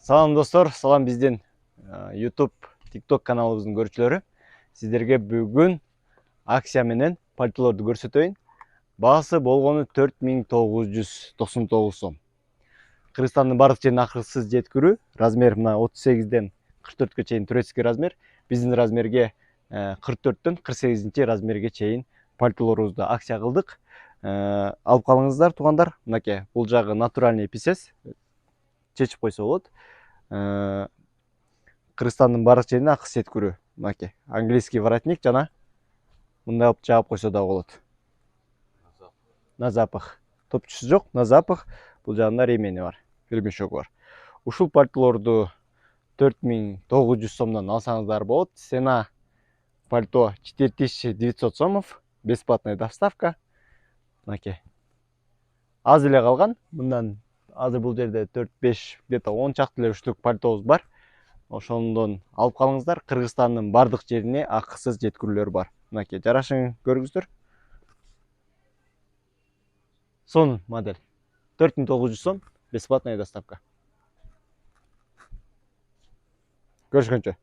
Салам достор, салам биздин YouTube, TikTok каналыбыздын көрүүчүлөрү. Сиздерге бүгүн акция менен пальтолорду көрсөтөйүн. Баасы болгону 4999 сом. Кыргызстандын бардык жерине акысыз жеткирүү. Размер мына 38ден 44кө чейин турецкий размер. Биздин размерге 44төн 48 размерге чейин пальтолорубузду акция кылдык. Алып калыңыздар туугандар. Мынакей, бул жагы натуральный писес. Чечип койсо болот. Кыргызстандын бардык жерине акысыз жеткирүү. Мынакей, английский воротник жана мындай алып жаап койсо да болот. На запах. Топчусу жок, на запах. Бул жагында ремени бар, ремешок бар. Ушул пальтолорду 4900 сомдон алсаңыздар болот. Цена пальто 4900 сомов, бесплатная доставка. Мынакей. Аз эле калган. Мындан азыр бул жерде 4-5, где-то 10 чакты эле штук пальтобуз бар. Ошондон алып калыңыздар. Кыргызстандын бардык жерине акысыз жеткирүүлөр бар. Мынакей, жарашын көрүңүздөр. Сон модель 4900 сом, бесплатная доставка. Görüşкөнчө.